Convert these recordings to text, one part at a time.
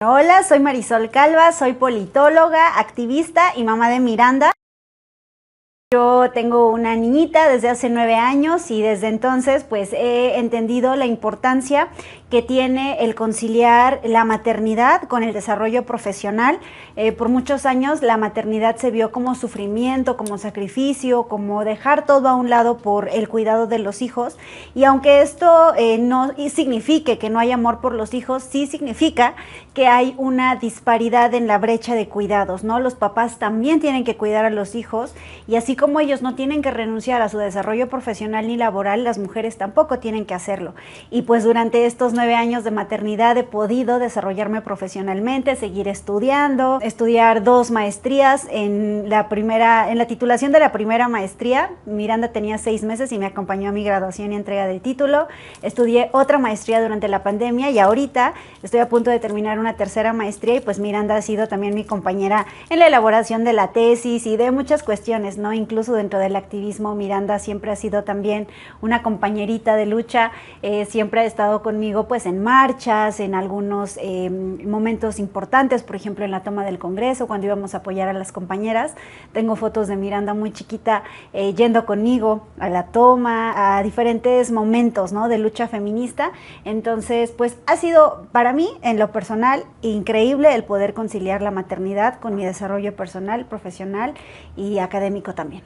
Hola, soy Marisol Calva, soy politóloga, activista y mamá de Miranda. Yo tengo una niñita desde hace 9 años y desde entonces pues he entendido la importancia que tiene el conciliar la maternidad con el desarrollo profesional. Por muchos años la maternidad se vio como sufrimiento, como sacrificio, como dejar todo a un lado por el cuidado de los hijos. Y aunque esto no signifique que no hay amor por los hijos, sí significa que hay una disparidad en la brecha de cuidados, ¿no? Los papás también tienen que cuidar a los hijos y así como ellos no tienen que renunciar a su desarrollo profesional ni laboral, las mujeres tampoco tienen que hacerlo. Y pues durante estos 9 años de maternidad he podido desarrollarme profesionalmente, seguir estudiando, estudiar 2 maestrías. En la titulación de la primera maestría, Miranda tenía 6 meses y me acompañó a mi graduación y entrega del título. Estudié otra maestría durante la pandemia y ahorita estoy a punto de terminar una tercera maestría y pues Miranda ha sido también mi compañera en la elaboración de la tesis y de muchas cuestiones, ¿no? Incluso dentro del activismo, Miranda siempre ha sido también una compañerita de lucha, siempre ha estado conmigo pues en marchas, en algunos momentos importantes, por ejemplo en la toma del Congreso, cuando íbamos a apoyar a las compañeras. Tengo fotos de Miranda muy chiquita yendo conmigo a la toma, a diferentes momentos, ¿no?, de lucha feminista. Entonces pues ha sido para mí en lo personal increíble el poder conciliar la maternidad con mi desarrollo personal, profesional y académico también.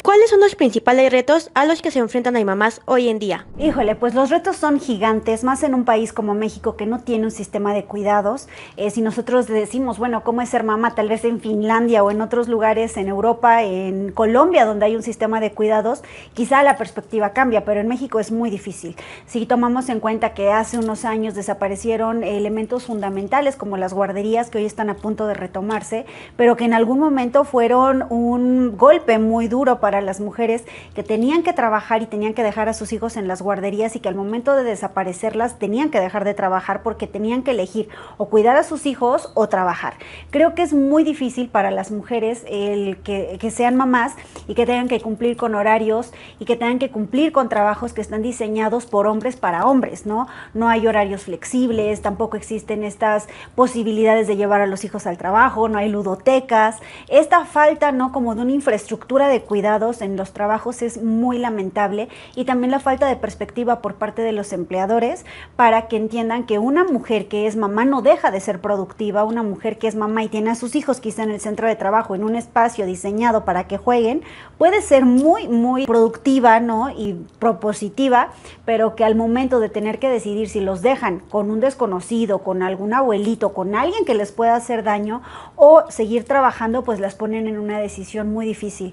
¿Cuáles son los principales retos a los que se enfrentan las mamás hoy en día? Híjole, pues los retos son gigantes, más en un país como México que no tiene un sistema de cuidados. Si nosotros decimos, bueno, ¿cómo es ser mamá? Tal vez en Finlandia o en otros lugares, en Europa, en Colombia, donde hay un sistema de cuidados, quizá la perspectiva cambia, pero en México es muy difícil. Si tomamos en cuenta que hace unos años desaparecieron elementos fundamentales como las guarderías, que hoy están a punto de retomarse, pero que en algún momento fueron un golpe muy duro para las mujeres que tenían que trabajar y tenían que dejar a sus hijos en las guarderías y que al momento de desaparecerlas tenían que dejar de trabajar porque tenían que elegir o cuidar a sus hijos o trabajar. Creo que es muy difícil para las mujeres el que sean mamás y que tengan que cumplir con horarios y que tengan que cumplir con trabajos que están diseñados por hombres para hombres, ¿no? No hay horarios flexibles, tampoco existen estas posibilidades de llevar a los hijos al trabajo, no hay ludotecas. Esta falta, ¿no?, como de una infraestructura de cuidados en los trabajos es muy lamentable, y también la falta de perspectiva por parte de los empleadores para que entiendan que una mujer que es mamá no deja de ser productiva. Una mujer que es mamá y tiene a sus hijos quizá en el centro de trabajo, en un espacio diseñado para que jueguen, puede ser muy productiva, ¿no?, y propositiva, pero que al momento de tener que decidir si los dejan con un desconocido, con algún abuelito, con alguien que les pueda hacer daño o seguir trabajando, pues las ponen en una decisión muy difícil.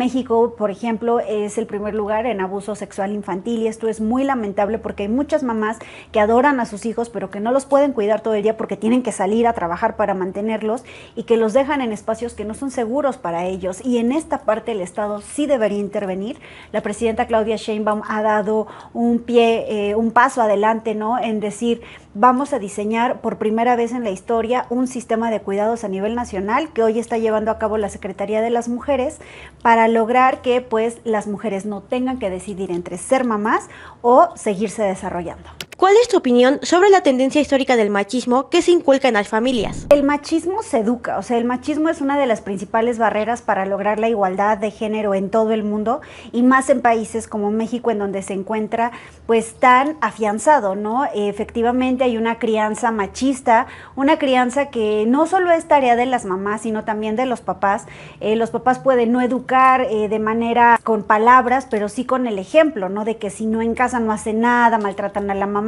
México, por ejemplo, es el primer lugar en abuso sexual infantil y esto es muy lamentable porque hay muchas mamás que adoran a sus hijos pero que no los pueden cuidar todo el día porque tienen que salir a trabajar para mantenerlos y que los dejan en espacios que no son seguros para ellos, y en esta parte el Estado sí debería intervenir. La presidenta Claudia Sheinbaum ha dado un paso adelante, ¿no?, en decir, vamos a diseñar por primera vez en la historia un sistema de cuidados a nivel nacional que hoy está llevando a cabo la Secretaría de las Mujeres para lograr que pues las mujeres no tengan que decidir entre ser mamás o seguirse desarrollando. ¿Cuál es tu opinión sobre la tendencia histórica del machismo que se inculca en las familias? El machismo se educa, o sea, el machismo es una de las principales barreras para lograr la igualdad de género en todo el mundo, y más en países como México, en donde se encuentra pues tan afianzado, ¿no? Efectivamente hay una crianza machista, una crianza que no solo es tarea de las mamás, sino también de los papás. Los papás pueden no educar de manera con palabras, pero sí con el ejemplo, ¿no?, de que si no en casa no hace nada, maltratan a la mamá,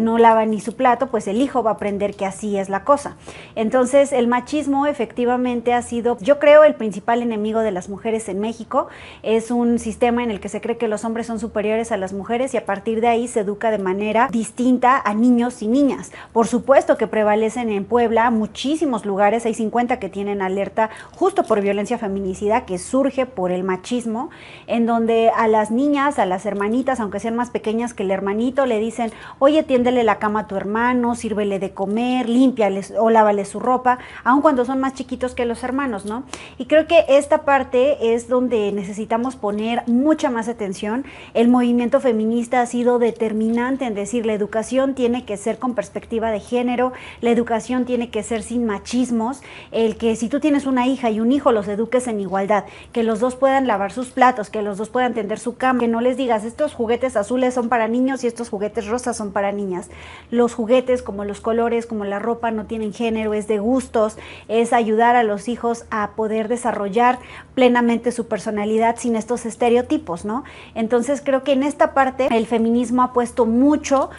no lava ni su plato, pues el hijo va a aprender que así es la cosa. Entonces el machismo efectivamente ha sido, yo creo, el principal enemigo de las mujeres en México. Es un sistema en el que se cree que los hombres son superiores a las mujeres y a partir de ahí se educa de manera distinta a niños y niñas. Por supuesto que prevalecen en Puebla muchísimos lugares, hay 50 que tienen alerta justo por violencia feminicida que surge por el machismo, en donde a las niñas, a las hermanitas, aunque sean más pequeñas que el hermanito, le dicen, oye, tiéndele la cama a tu hermano, sírvele de comer, límpiale o lávale su ropa, aun cuando son más chiquitos que los hermanos, ¿no? Y creo que esta parte es donde necesitamos poner mucha más atención. El movimiento feminista ha sido determinante en decir, la educación tiene que ser con perspectiva de género, la educación tiene que ser sin machismos, el que si tú tienes una hija y un hijo los eduques en igualdad, que los dos puedan lavar sus platos, que los dos puedan tender su cama, que no les digas estos juguetes azules son para niños y estos juguetes rosas son para niñas. Los juguetes, como los colores, como la ropa, no tienen género, es de gustos, es ayudar a los hijos a poder desarrollar plenamente su personalidad sin estos estereotipos, ¿no? Entonces creo que en esta parte el feminismo ha puesto mucho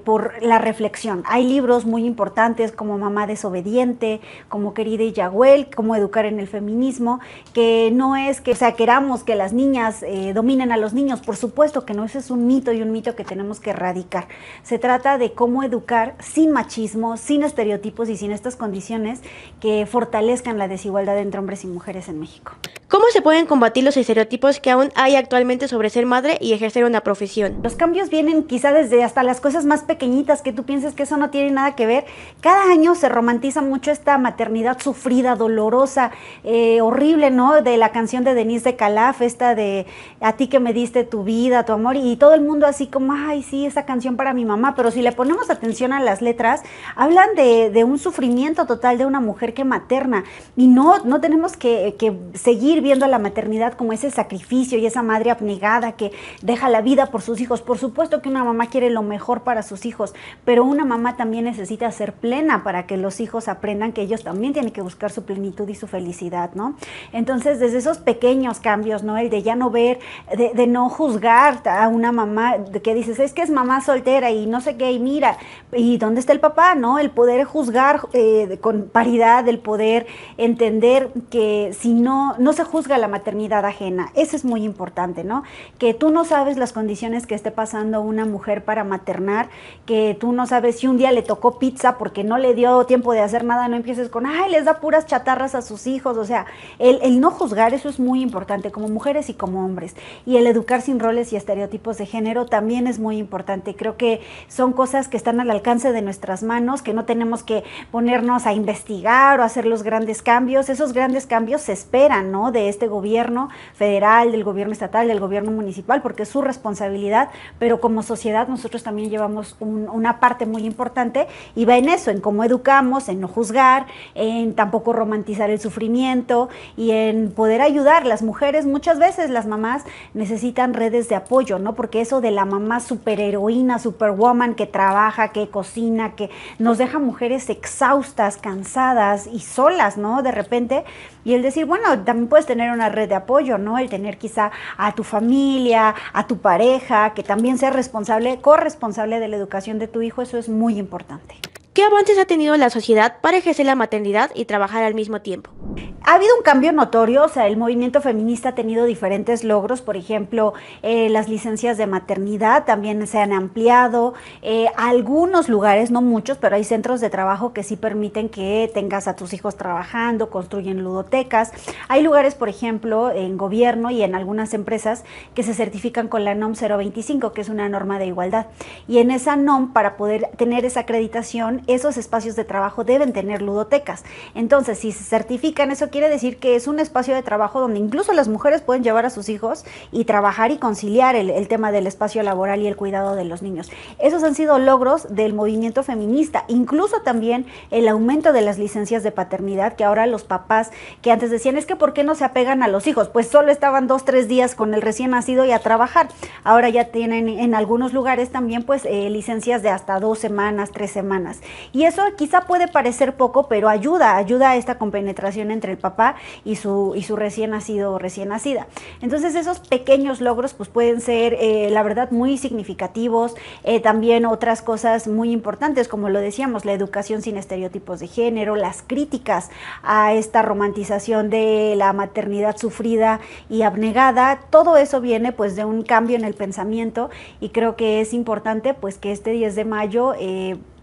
por la reflexión. Hay libros muy importantes como Mamá desobediente, como Querida y Yahuel, Cómo educar en el feminismo, que no es que, o sea, queramos que las niñas dominen a los niños, por supuesto que no, ese es un mito y un mito que tenemos que erradicar. Se trata de cómo educar sin machismo, sin estereotipos y sin estas condiciones que fortalezcan la desigualdad entre hombres y mujeres en México. ¿Cómo se pueden combatir los estereotipos que aún hay actualmente sobre ser madre y ejercer una profesión? Los cambios vienen quizá desde hasta las cosas más pequeñitas que tú pienses que eso no tiene nada que ver. Cada año se romantiza mucho esta maternidad sufrida, dolorosa, horrible, ¿no? De la canción de Denise de Calaf, esta de a ti que me diste tu vida, tu amor, y todo el mundo así como, ay, sí, esa canción para mi mamá, pero si le ponemos atención a las letras, hablan de un sufrimiento total de una mujer que materna, y no tenemos que seguir viendo a la maternidad como ese sacrificio y esa madre abnegada que deja la vida por sus hijos. Por supuesto que una mamá quiere lo mejor para sus hijos, pero una mamá también necesita ser plena para que los hijos aprendan que ellos también tienen que buscar su plenitud y su felicidad, ¿no? Entonces, desde esos pequeños cambios, ¿no? El de ya no ver, de no juzgar a una mamá que dices, es que es mamá soltera y no sé qué, y mira, ¿y dónde está el papá, no? El poder juzgar con paridad, el poder entender que si no se juzga la maternidad ajena, eso es muy importante, ¿no? Que tú no sabes las condiciones que esté pasando una mujer para maternar, que tú no sabes si un día le tocó pizza porque no le dio tiempo de hacer nada, no empieces con, ay, les da puras chatarras a sus hijos, o sea, el no juzgar, eso es muy importante, como mujeres y como hombres, y el educar sin roles y estereotipos de género también es muy importante. Creo que son cosas que están al alcance de nuestras manos, que no tenemos que ponernos a investigar o hacer los grandes cambios. Esos grandes cambios se esperan, ¿no? De este gobierno federal, del gobierno estatal, del gobierno municipal, porque es su responsabilidad, pero como sociedad nosotros también llevamos una parte muy importante y va en eso, en cómo educamos, en no juzgar, en tampoco romantizar el sufrimiento y en poder ayudar. Las mujeres, muchas veces las mamás necesitan redes de apoyo, ¿no? Porque eso de la mamá superheroína, superwoman que trabaja, que cocina, que nos deja mujeres exhaustas, cansadas y solas, ¿no? De repente, y el decir, bueno, también puedes tener una red de apoyo, ¿no? El tener quizá a tu familia, a tu pareja, que también sea responsable, corresponsable de la educación de tu hijo, eso es muy importante. ¿Qué avances ha tenido la sociedad para ejercer la maternidad y trabajar al mismo tiempo? Ha habido un cambio notorio, o sea, el movimiento feminista ha tenido diferentes logros, por ejemplo, las licencias de maternidad también se han ampliado, algunos lugares, no muchos, pero hay centros de trabajo que sí permiten que tengas a tus hijos trabajando, construyen ludotecas. Hay lugares, por ejemplo, en gobierno y en algunas empresas que se certifican con la NOM 025, que es una norma de igualdad, y en esa NOM, para poder tener esa acreditación, esos espacios de trabajo deben tener ludotecas. Entonces, si se certifican, eso quiere decir que es un espacio de trabajo donde incluso las mujeres pueden llevar a sus hijos y trabajar y conciliar el tema del espacio laboral y el cuidado de los niños. Esos han sido logros del movimiento feminista, incluso también el aumento de las licencias de paternidad, que ahora los papás que antes decían, es que ¿por qué no se apegan a los hijos? Pues solo estaban 2-3 días con el recién nacido y a trabajar. Ahora ya tienen en algunos lugares también pues licencias de hasta 2 semanas, 3 semanas. Y eso quizá puede parecer poco, pero ayuda a esta compenetración entre el papá y su recién nacido o recién nacida. Entonces esos pequeños logros pues pueden ser la verdad muy significativos. También otras cosas muy importantes, como lo decíamos, la educación sin estereotipos de género, las críticas a esta romantización de la maternidad sufrida y abnegada, todo eso viene pues de un cambio en el pensamiento y creo que es importante pues que este 10 de mayo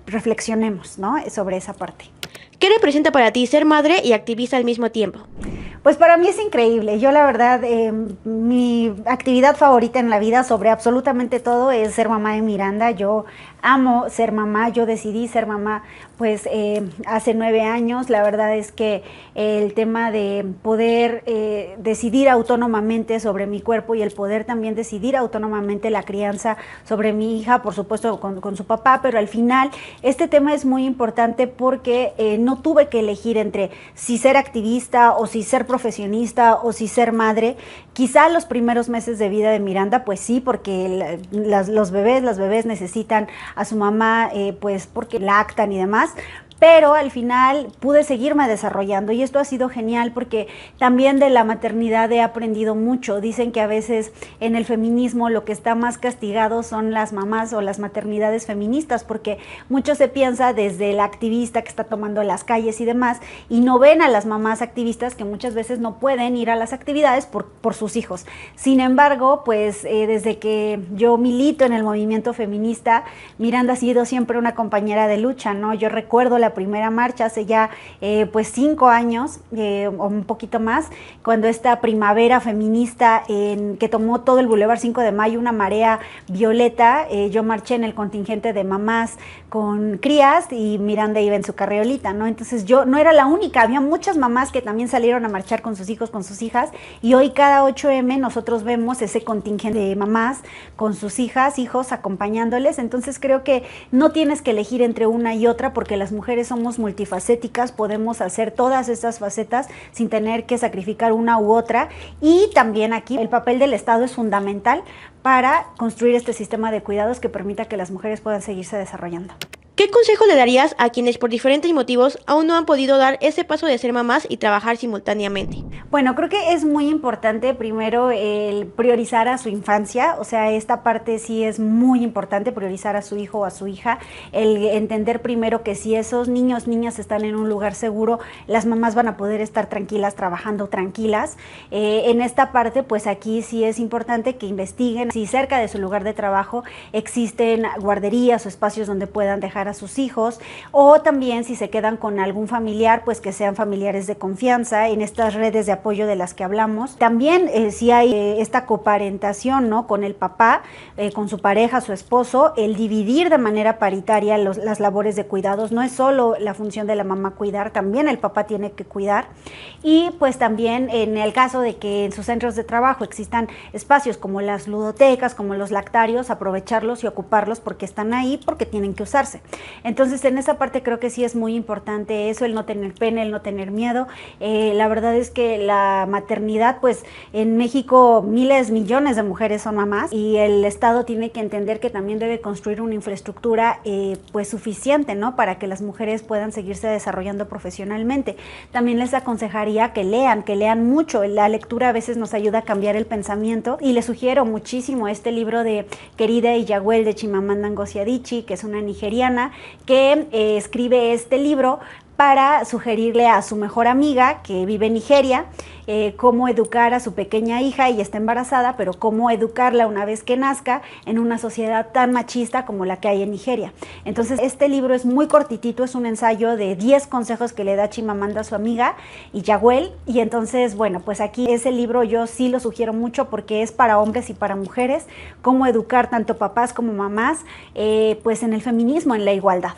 reflexionemos, ¿no? Sobre esa parte. ¿Qué representa para ti ser madre y activista al mismo tiempo? Pues Pues para mí es increíble. Yo la verdad, mi actividad favorita en la vida sobre absolutamente todo es ser mamá de Miranda. Yo amo ser mamá, yo decidí ser mamá pues hace 9 años. La verdad es que el tema de poder decidir autónomamente sobre mi cuerpo y el poder también decidir autónomamente la crianza sobre mi hija, por supuesto con su papá, pero al final este tema es muy importante porque no tuve que elegir entre si ser activista o si ser profesionista o si ser madre. Quizá los primeros meses de vida de Miranda, pues sí, porque los bebés, las bebés necesitan a su mamá, pues porque lactan y demás, pero al final pude seguirme desarrollando y esto ha sido genial porque también de la maternidad he aprendido mucho. Dicen que a veces en el feminismo lo que está más castigado son las mamás o las maternidades feministas, porque mucho se piensa desde la activista que está tomando las calles y demás y no ven a las mamás activistas que muchas veces no pueden ir a las actividades por sus hijos. Sin embargo, pues desde que yo milito en el movimiento feminista, Miranda ha sido siempre una compañera de lucha, ¿no? Yo recuerdo la primera marcha hace ya pues 5 años o un poquito más, cuando esta primavera feminista que tomó todo el Boulevard 5 de Mayo, una marea violeta, yo marché en el contingente de mamás con crías y Miranda iba en su carriolita, ¿no? Entonces yo no era la única, había muchas mamás que también salieron a marchar con sus hijos, con sus hijas, y hoy cada 8M nosotros vemos ese contingente de mamás con sus hijas, hijos acompañándoles. Entonces creo que no tienes que elegir entre una y otra porque las mujeres somos multifacéticas, podemos hacer todas estas facetas sin tener que sacrificar una u otra, y también aquí el papel del Estado es fundamental para construir este sistema de cuidados que permita que las mujeres puedan seguirse desarrollando. ¿Qué consejo le darías a quienes por diferentes motivos aún no han podido dar ese paso de ser mamás y trabajar simultáneamente? Bueno, creo que es muy importante primero el priorizar a su infancia, o sea, esta parte sí es muy importante, priorizar a su hijo o a su hija, el entender primero que si esos niños, niñas están en un lugar seguro, las mamás van a poder estar tranquilas, trabajando tranquilas. En esta parte, pues aquí sí es importante que investiguen si cerca de su lugar de trabajo existen guarderías o espacios donde puedan dejar a sus hijos, o también si se quedan con algún familiar, pues que sean familiares de confianza en estas redes de apoyo de las que hablamos. También si hay esta coparentación, ¿no?, con el papá, con su pareja, su esposo, el dividir de manera paritaria las labores de cuidados. No es solo la función de la mamá cuidar, también el papá tiene que cuidar. Y pues también en el caso de que en sus centros de trabajo existan espacios como las ludotecas, como los lactarios, aprovecharlos y ocuparlos porque están ahí, porque tienen que usarse. Entonces en esa parte creo que sí es muy importante eso, el no tener pena, el no tener miedo. La verdad es que la maternidad, pues en México miles, millones de mujeres son mamás y el Estado tiene que entender que también debe construir una infraestructura pues suficiente, ¿no?, para que las mujeres puedan seguirse desarrollando profesionalmente. También les aconsejaría que lean mucho. La lectura a veces nos ayuda a cambiar el pensamiento y les sugiero muchísimo este libro de Querida Iyaguel de Chimamanda Ngozi Adichie, que es una nigeriana que escribe este libro para sugerirle a su mejor amiga que vive en Nigeria cómo educar a su pequeña hija. Ella está embarazada, pero cómo educarla una vez que nazca en una sociedad tan machista como la que hay en Nigeria. Entonces este libro es muy cortitito, es un ensayo de 10 consejos que le da Chimamanda a su amiga Iyaguel, y entonces bueno, pues aquí ese libro yo sí lo sugiero mucho porque es para hombres y para mujeres, cómo educar tanto papás como mamás pues en el feminismo, en la igualdad.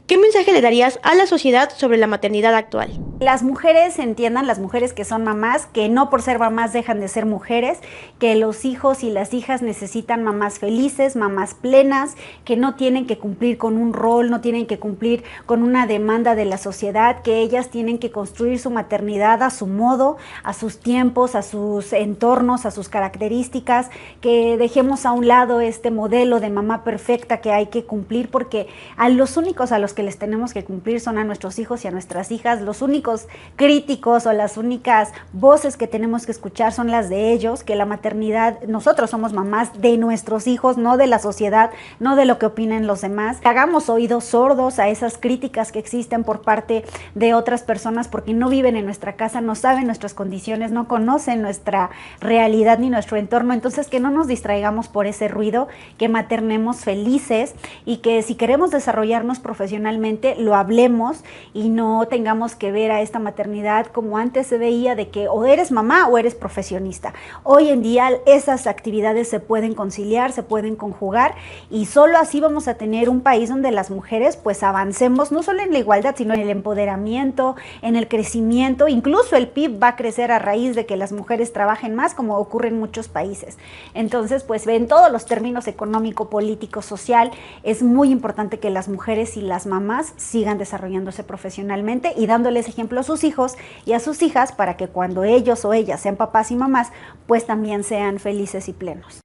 ¿Qué mensaje le darías a la sociedad sobre la maternidad actual? Las mujeres entiendan, las mujeres que son mamás, que no por ser mamás dejan de ser mujeres, que los hijos y las hijas necesitan mamás felices, mamás plenas, que no tienen que cumplir con un rol, no tienen que cumplir con una demanda de la sociedad, que ellas tienen que construir su maternidad a su modo, a sus tiempos, a sus entornos, a sus características, que dejemos a un lado este modelo de mamá perfecta que hay que cumplir, porque a los únicos a los que les tenemos que cumplir son a nuestros hijos y a nuestras hijas. Los únicos críticos o las únicas voces que tenemos que escuchar son las de ellos, que la maternidad, nosotros somos mamás de nuestros hijos, no de la sociedad, no de lo que opinen los demás. Hagamos oídos sordos a esas críticas que existen por parte de otras personas porque no viven en nuestra casa, no saben nuestras condiciones, no conocen nuestra realidad ni nuestro entorno. Entonces que no nos distraigamos por ese ruido, que maternemos felices y que si queremos desarrollarnos profesionalmente lo hablemos y no tengamos que ver a vea esta maternidad como antes se veía, de que o eres mamá o eres profesionista. Hoy en día esas actividades se pueden conciliar, se pueden conjugar, y solo así vamos a tener un país donde las mujeres pues avancemos no solo en la igualdad, sino en el empoderamiento, en el crecimiento. Incluso el PIB va a crecer a raíz de que las mujeres trabajen más, como ocurre en muchos países. Entonces, pues en todos los términos económico, político, social, es muy importante que las mujeres y las mamás sigan desarrollándose profesionalmente y dándoles ejemplo a sus hijos y a sus hijas, para que cuando ellos o ellas sean papás y mamás, pues también sean felices y plenos.